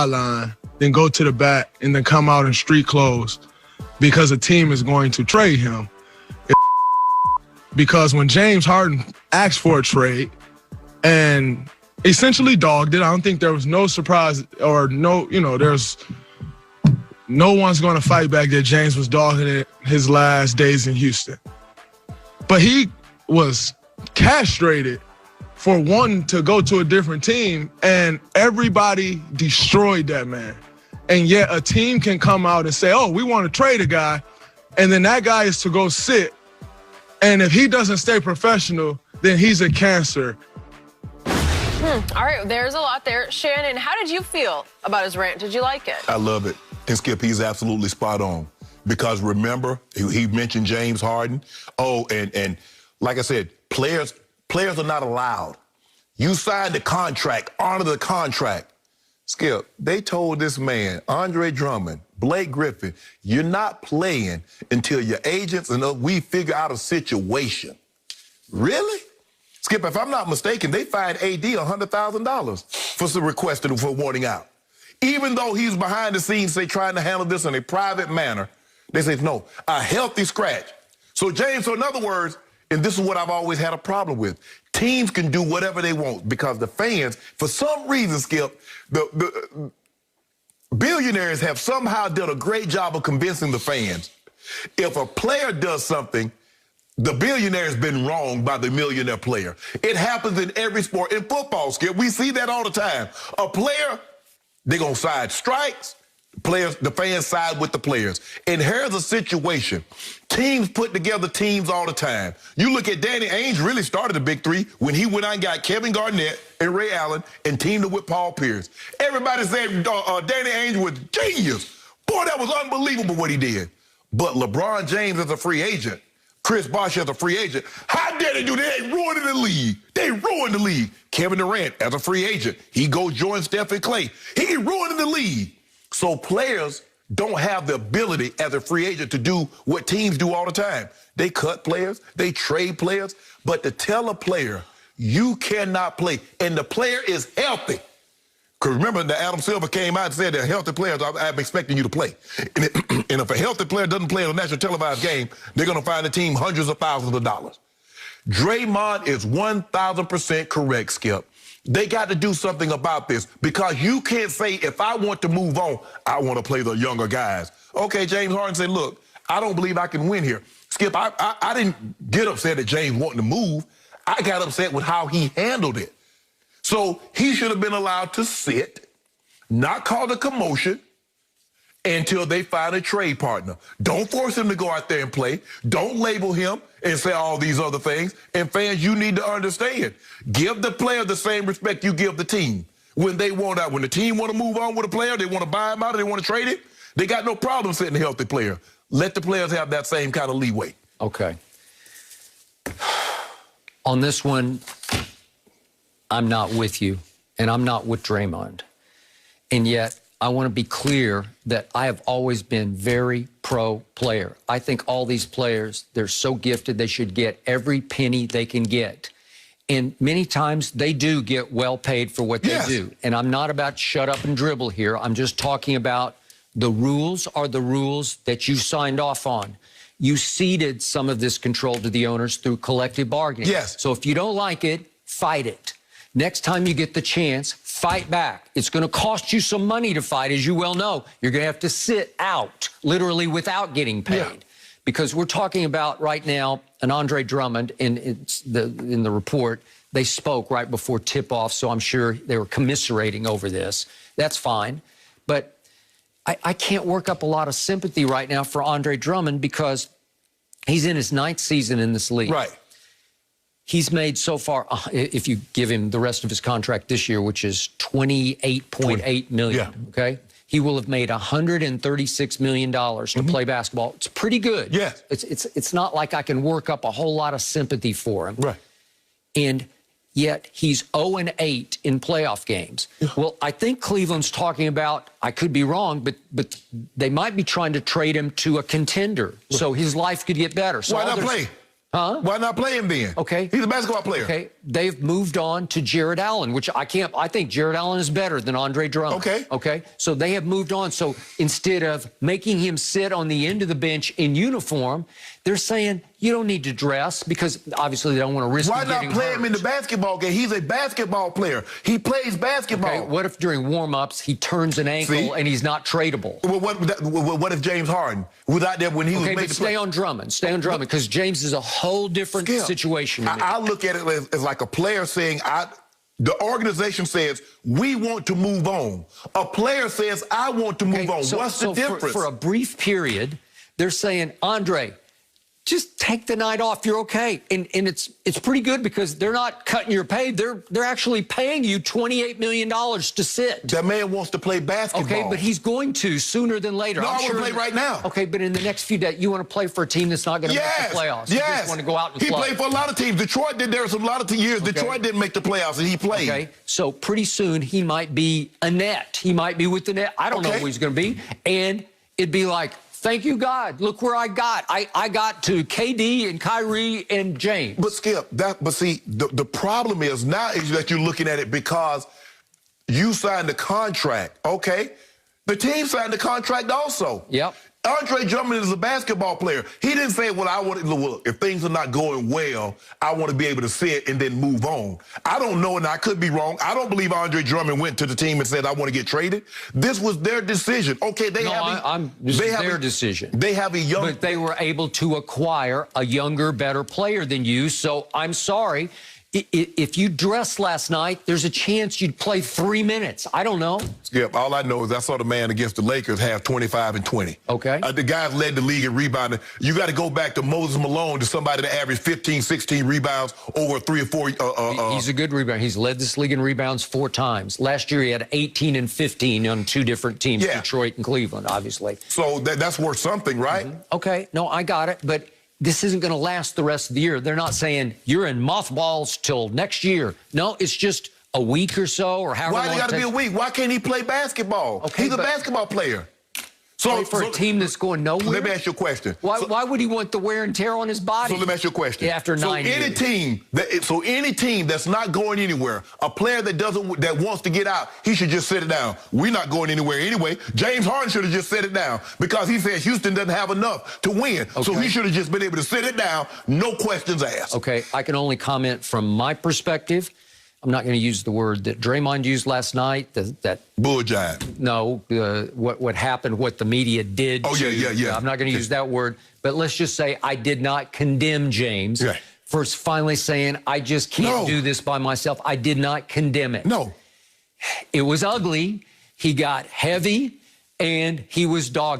line than go to the bat and then come out in street clothes because a team is going to trade him. Because when James Harden asked for a trade and essentially dogged it, I don't think there was no surprise or there's no one's going to fight back that James was dogging it his last days in Houston. But he was castrated for wanting to go to a different team, and everybody destroyed that man. And yet a team can come out and say, oh, we want to trade a guy, and then that guy is to go sit. And if he doesn't stay professional, then he's a cancer. All right, there's a lot there. Shannon, how did you feel about his rant? Did you like it? I love it. And Skip, he's absolutely spot on. Because remember, he mentioned James Harden. Oh, and like I said, players are not allowed. You signed the contract, honor the contract. Skip, they told this man, Andre Drummond, Blake Griffin, you're not playing until your agents and we figure out a situation. Really? Skip, if I'm not mistaken, they fined AD $100,000 for some requesting for wanting out. Even though he's behind the scenes, say, trying to handle this in a private manner, they say, no, a healthy scratch. So, James, so in other words, and this is what I've always had a problem with, teams can do whatever they want because the fans, for some reason, Skip, the billionaires have somehow done a great job of convincing the fans. If a player does something, the billionaire has been wronged by the millionaire player. It happens in every sport. In football, Skip, we see that all the time. A player, they're going to side strikes. The fans side with the players. And here's a situation. Teams put together teams all the time. You look at Danny Ainge really started the big three when he went out and got Kevin Garnett and Ray Allen and teamed up with Paul Pierce. Everybody said Danny Ainge was genius. Boy, that was unbelievable what he did. But LeBron James as a free agent, Chris Bosh as a free agent, how dare they do that? They ruined the league. They ruined the league. Kevin Durant as a free agent, he goes join Steph and Clay. He ruined the league. So players don't have the ability as a free agent to do what teams do all the time. They cut players, they trade players, but to tell a player, you cannot play, and the player is healthy. Because remember, the Adam Silver came out and said that healthy players, I'm expecting you to play. And if a healthy player doesn't play in a national televised game, they're going to find the team hundreds of thousands of dollars. Draymond is 1,000% correct, Skip. They got to do something about this because you can't say, if I want to move on, I want to play the younger guys. Okay, James Harden said, look, I don't believe I can win here. Skip, I didn't get upset at James wanting to move. I got upset with how he handled it. So he should have been allowed to sit, not cause a commotion, until they find a trade partner. Don't force him to go out there and play. Don't label him and say all these other things. And fans, you need to understand. Give the player the same respect you give the team. When they want out, when the team want to move on with a player, they want to buy him out, or they want to trade it, they got no problem sitting a healthy player. Let the players have that same kind of leeway. Okay. On this one, I'm not with you, and I'm not with Draymond. And yet, I want to be clear that I have always been very pro-player. I think all these players, they're so gifted, they should get every penny they can get. And many times, they do get well paid for what they do. And I'm not about shut up and dribble here. I'm just talking about the rules are the rules that you signed off on. You ceded some of this control to the owners through collective bargaining. Yes. So if you don't like it, fight it. Next time you get the chance, fight back. It's going to cost you some money to fight, as you well know. You're going to have to sit out, literally without getting paid. Yeah. Because we're talking about right now an Andre Drummond, and in the report, they spoke right before tip-off, so I'm sure they were commiserating over this. That's fine. But I can't work up a lot of sympathy right now for Andre Drummond because he's in his 9th season in this league. Right. He's made so far, if you give him the rest of his contract this year, which is $28.8 million, okay? He will have made $136 million to play basketball. It's pretty good. Yes. It's not like I can work up a whole lot of sympathy for him. Right. And yet he's 0-8 in playoff games. Well, I think Cleveland's talking about, I could be wrong, but they might be trying to trade him to a contender so his life could get better. So why not play? Huh? Why not play him then? Okay. He's a basketball player. Okay. They've moved on to Jared Allen, which I think Jared Allen is better than Andre Drummond. Okay. Okay. So they have moved on. So instead of making him sit on the end of the bench in uniform, they're saying you don't need to dress because obviously they don't want to risk Why him not getting play hurt. him in the basketball game? He's a basketball player. He plays basketball. Okay. What if during warm-ups he turns an ankle and he's not tradable? Well, what if James Harden was out there when he was Okay, made but the stay play? on Drummond. Stay on Drummond because James is a whole different situation. To me. I look at it as like a player saying, the organization says, we want to move on. A player says, I want to move on. What's the difference? For a brief period, they're saying, Andre, just take the night off. You're okay. And it's pretty good because they're not cutting your pay. They're actually paying you $28 million to sit. That man wants to play basketball. Okay, but he's going to sooner than later. No, I want to play right now. Okay, but in the next few days, you want to play for a team that's not going to make the playoffs. You just want to go out and play. He played for a lot of teams. Detroit did. There was a lot of years Detroit didn't make the playoffs, and he played. Okay, so pretty soon he might be a net. He might be with the net. I don't know who he's going to be. And it'd be like, thank you, God. Look where I got. I got to KD and Kyrie and James. But Skip, but see, the problem is now is that you're looking at it because you signed the contract. Okay, the team signed the contract also. Yep. Andre Drummond is a basketball player. He didn't say, well, if things are not going well, I want to be able to sit and then move on. I don't know, and I could be wrong. I don't believe Andre Drummond went to the team and said, I want to get traded. This was their decision. Okay, this is their decision. They have a young... But they were able to acquire a younger, better player than you, so I'm sorry. If you dressed last night, there's a chance you'd play 3 minutes. I don't know. Skip, all I know is I saw the man against the Lakers have 25 and 20. Okay. The guys led the league in rebounding. You got to go back to Moses Malone, to somebody that averaged 15, 16 rebounds over 3 or 4. He's a good rebounder. He's led this league in rebounds 4 times. Last year he had 18 and 15 on 2 different teams, Detroit and Cleveland, obviously. So that's worth something, right? Okay. No, I got it. But this isn't going to last the rest of the year. They're not saying you're in mothballs till next year. No, it's just a week or so or however long. Why it got to be a week? Why can't he play basketball? Okay, he's a basketball player. So for a team that's going nowhere? Let me ask you a question. Why would he want the wear and tear on his body? So let me ask you a question. After 9 years. Any team that's not going anywhere, a player that wants to get out, he should just sit it down. We're not going anywhere anyway. James Harden should have just set it down because he said Houston doesn't have enough to win. Okay. So he should have just been able to sit it down, no questions asked. Okay, I can only comment from my perspective. I'm not going to use the word that Draymond used last night. That bull jive. No, what happened, what the media did. Oh, yeah. I'm not going to use that word. But let's just say I did not condemn James for finally saying, I just can't do this by myself. I did not condemn it. No. It was ugly. He got heavy, and he was dogged.